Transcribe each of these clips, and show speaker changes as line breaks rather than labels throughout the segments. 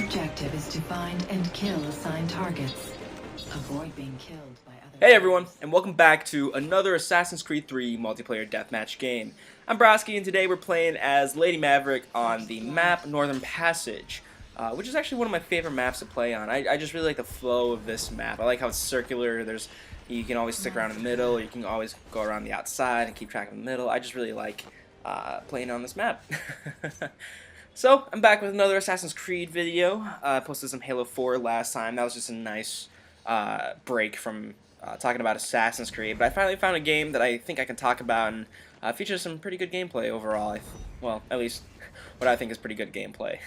objective is to find and kill assigned targets. Avoid being killed by other
Hey everyone, and welcome back to another Assassin's Creed 3 multiplayer deathmatch game. I'm Broski, and today we're playing as Lady Maverick on the map Northern Passage, which is actually one of my favorite maps to play on. I just really like the flow of this map. I like how it's circular. You can always stick around in the middle, or you can always go around the outside and keep track of the middle. I just really like playing on this map. So, I'm back with another Assassin's Creed video. I posted some Halo 4 last time. That was just a nice break from talking about Assassin's Creed, but I finally found a game that I think I can talk about and features some pretty good gameplay overall. Well, at least what I think is pretty good gameplay.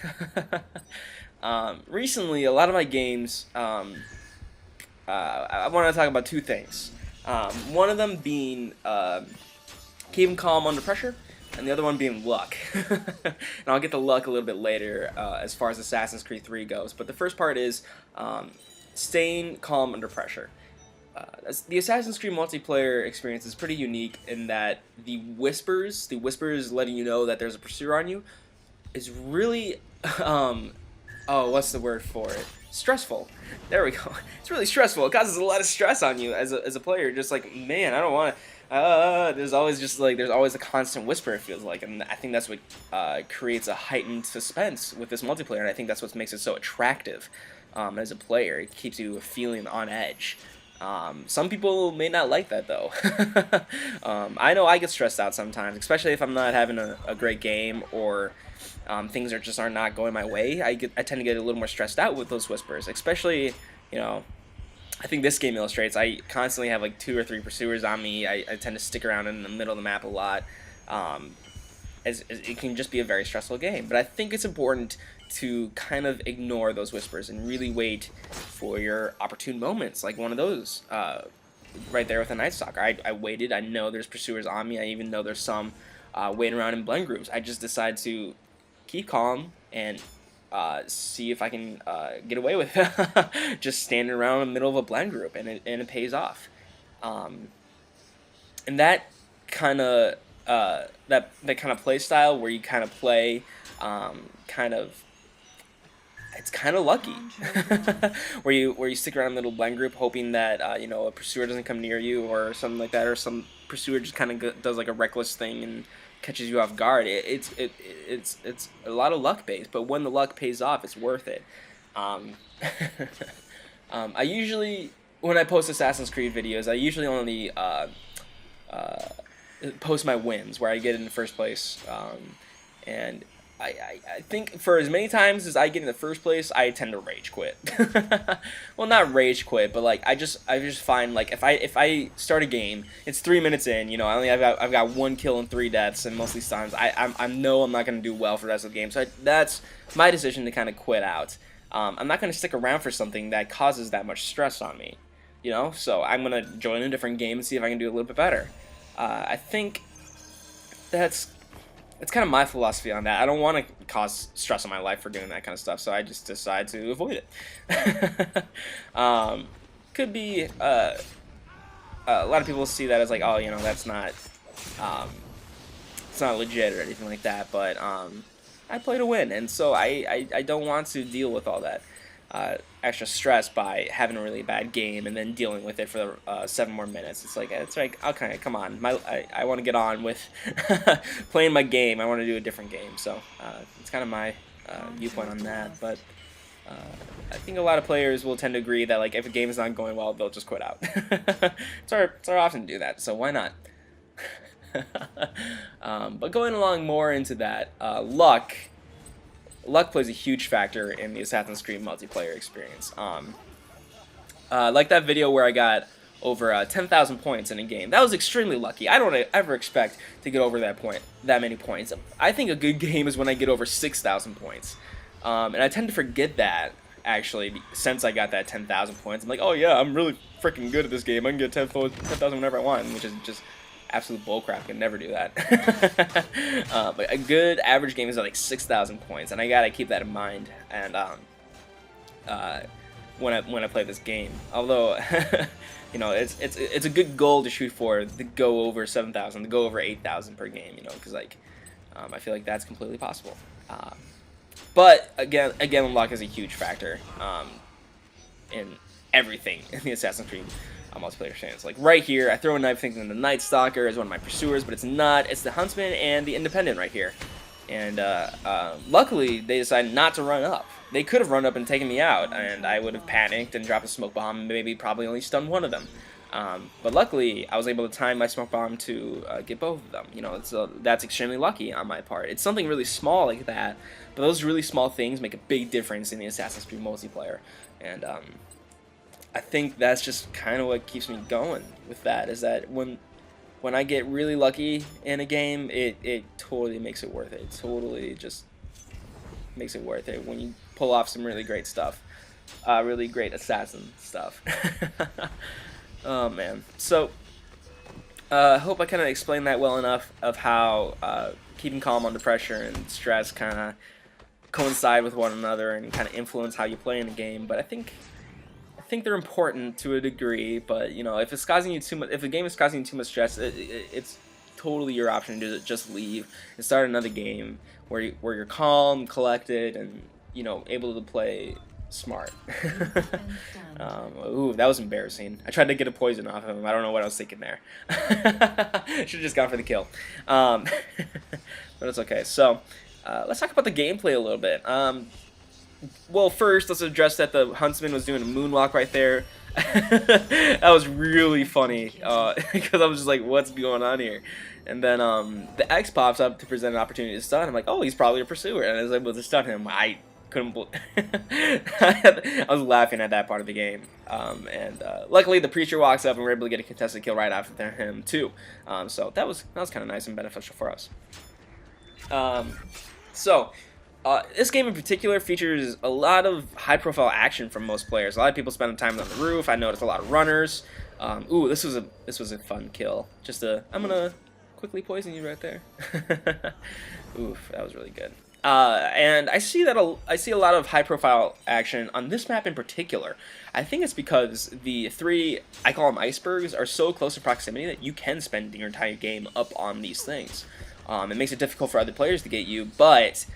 Recently, a lot of my games, I want to talk about two things. One of them being keeping calm under pressure, and the other one being luck. And I'll get to luck a little bit later as far as Assassin's Creed 3 goes. But the first part is staying calm under pressure. The Assassin's Creed multiplayer experience is pretty unique in that the whispers letting you know that there's a pursuer on you, is really, what's the word for it? Stressful. There we go. It's really stressful. It causes a lot of stress on you as a player. Just like, man, I don't want to. There's always a constant whisper, it feels like, and I think that's what creates a heightened suspense with this multiplayer, and I think that's what makes it so attractive as a player. It keeps you feeling on edge. Some people may not like that though. I know I get stressed out sometimes, especially if I'm not having a great game or things are not going my way. I tend to get a little more stressed out with those whispers, especially, you know. I think this game illustrates I constantly have like 2 or 3 pursuers on me. I tend to stick around in the middle of the map a lot. As it can just be a very stressful game. But I think it's important to kind of ignore those whispers and really wait for your opportune moments, like one of those right there with a Night Stalker. I waited. I know there's pursuers on me. I even know there's some waiting around in blend groups. I just decide to keep calm and see if I can get away with just standing around in the middle of a blend group, and it pays off. And that kind of play style where you kind of play it's kind of lucky where you stick around in a little blend group hoping that a pursuer doesn't come near you or something like that, or some pursuer just kind of does like a reckless thing and catches you off guard. It's a lot of luck based, but when the luck pays off, it's worth it. I usually, when I post Assassin's Creed videos, I usually only post my wins where I get in the first place, and I think for as many times as I get in the first place, I tend to rage quit. Well, not rage quit, but like I just find, like, if I start a game, it's 3 minutes in, I've got 1 kill and 3 deaths, and most of these times I know I'm not gonna do well for the rest of the game. So that's my decision to kind of quit out. I'm not gonna stick around for something that causes that much stress on me, So I'm gonna join a different game and see if I can do a little bit better. I think that's kind of my philosophy on that. I don't want to cause stress on my life for doing that kind of stuff, so I just decide to avoid it. Could be a lot of people see that as like, oh, that's not it's not legit or anything like that. But I play to win, and so I don't want to deal with all that extra stress by having a really bad game and then dealing with it for 7 more minutes. It's like okay, come on, I want to get on with playing my game. I want to do a different game, so it's kind of my viewpoint on that. But I think a lot of players will tend to agree that, like, if a game is not going well, they'll just quit out. It's our option to do that, so why not? But going along more into that, luck plays a huge factor in the Assassin's Creed multiplayer experience. Like that video where I got over 10,000 points in a game. That was extremely lucky. I don't ever expect to get over that many points. I think a good game is when I get over 6,000 points. And I tend to forget that, actually, since I got that 10,000 points. I'm like, oh yeah, I'm really freaking good at this game. I can get 10,000 whenever I want, which is just absolute bullcrap. I can never do that. But a good average game is like 6,000 points, and I gotta keep that in mind. And when I play this game, although it's a good goal to shoot for, to go over 7,000, to go over 8,000 per game. Because like I feel like that's completely possible. But again, luck is a huge factor in everything in the Assassin's Creed multiplayer stance. Like right here, I throw a knife thinking the Night Stalker is one of my pursuers, but it's not. It's the Huntsman and the Independent right here. And luckily, they decided not to run up. They could have run up and taken me out, and I would have panicked and dropped a smoke bomb, and maybe probably only stunned one of them. But luckily, I was able to time my smoke bomb to get both of them. You know, that's extremely lucky on my part. It's something really small like that, but those really small things make a big difference in the Assassin's Creed multiplayer. And I think that's just kind of what keeps me going with that, is that when I get really lucky in a game, it totally makes it worth it. It totally just makes it worth it when you pull off some really great stuff. Really great assassin stuff. Oh, man. So, I hope I kind of explained that well enough of how keeping calm under pressure and stress kind of coincide with one another and kind of influence how you play in the game. But I think they're important to a degree, but you know, if it's causing you too much, if the game is causing you too much stress, it's totally your option to just leave and start another game where you're calm, collected, and you know, able to play smart. Ooh, that was embarrassing. I tried to get a poison off of him. I don't know what I was thinking there. Should have just gone for the kill. But it's okay. So let's talk about the gameplay a little bit. Well, first, let's address that the Huntsman was doing a moonwalk right there. That was really funny, because I was just like, what's going on here? And then the X pops up to present an opportunity to stun. I'm like, oh, he's probably a pursuer, and I was able to stun him. I couldn't I was laughing at that part of the game. Luckily, the Preacher walks up, and we're able to get a contested kill right after him, too. So that was kind of nice and beneficial for us. This game in particular features a lot of high-profile action from most players. A lot of people spend time on the roof. I noticed a lot of runners. Ooh, this was a fun kill. I'm gonna quickly poison you right there. Oof, that was really good. And I see a lot of high-profile action on this map in particular. I think it's because the three, I call them icebergs, are so close in proximity that you can spend your entire game up on these things. It makes it difficult for other players to get you, but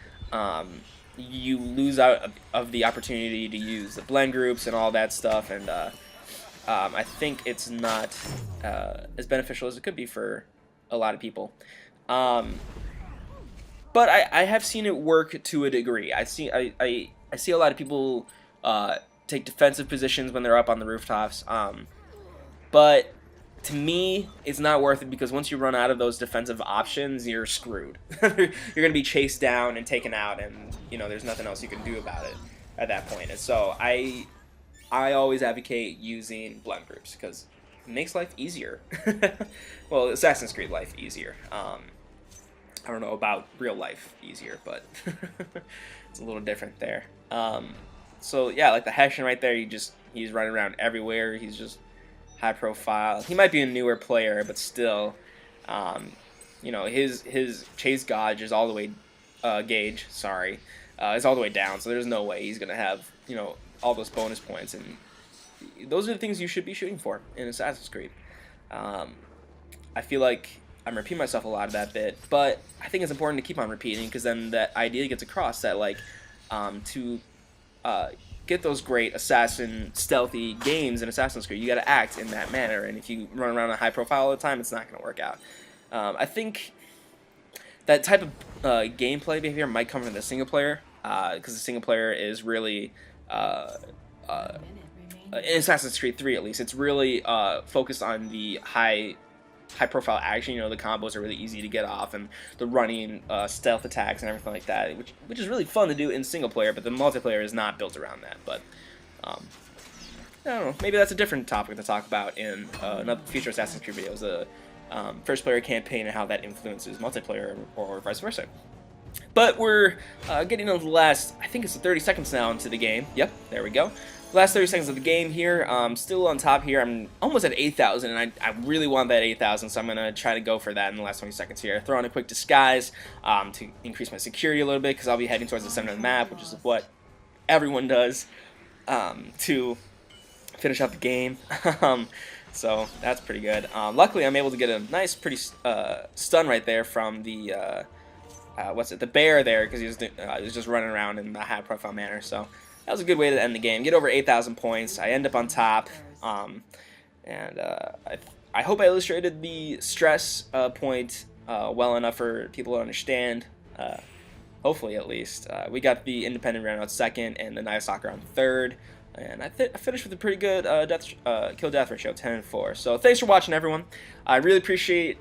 you lose out of the opportunity to use the blend groups and all that stuff, and I think it's not as beneficial as it could be for a lot of people. But I have seen it work to a degree. I see a lot of people take defensive positions when they're up on the rooftops, but to me, it's not worth it, because once you run out of those defensive options, you're screwed. You're going to be chased down and taken out, and you know, there's nothing else you can do about it at that point. And so I always advocate using blend groups, because it makes life easier. Well, Assassin's Creed life easier. I don't know about real life easier, but it's a little different there. So yeah, like the Hessian right there, he's running around everywhere. He's just high profile. He might be a newer player, but still, you know, his chase gauge is all the way is all the way down. So there's no way he's gonna have, you know, all those bonus points, and those are the things you should be shooting for in Assassin's Creed. I feel like I'm repeating myself a lot of that bit, but I think it's important to keep on repeating, because then that idea gets across that, like, to get those great assassin stealthy games in Assassin's Creed, you got to act in that manner, and if you run around a high profile all the time, it's not going to work out. I think that type of gameplay behavior might come from the single player, because the single player is really in Assassin's Creed 3 at least, it's really focused on the high profile action. You know, the combos are really easy to get off, and the running stealth attacks and everything like that, which is really fun to do in single player, but the multiplayer is not built around that. But I don't know, maybe that's a different topic to talk about in another future Assassin's Creed videos, the first player campaign and how that influences multiplayer, or vice versa. But we're getting on the last, I think it's the 30 seconds now into the game. Yep, there we go. Last 30 seconds of the game here. Still on top here. I'm almost at 8,000, and I really want that 8,000, so I'm going to try to go for that in the last 20 seconds here. Throw on a quick disguise to increase my security a little bit, because I'll be heading towards the center of the map, which is what everyone does to finish out the game. So that's pretty good. Luckily, I'm able to get a nice, pretty stun right there from the the bear there, because he was just running around in a high profile manner. So that was a good way to end the game. Get over 8,000 points. I end up on top, and I hope I illustrated the stress point well enough for people to understand. Hopefully, at least. We got the independent round out second, and the Knights Soccer on third. And I finished with a pretty good kill-death ratio, 10-4. So thanks for watching, everyone. I really appreciate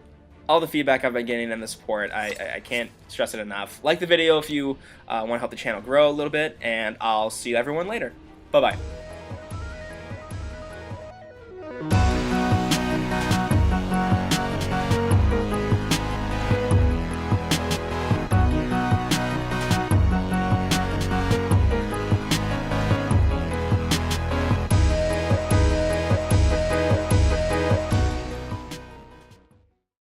all the feedback I've been getting and the support. I can't stress it enough. Like the video if you want to help the channel grow a little bit, and I'll see everyone later. Bye-bye.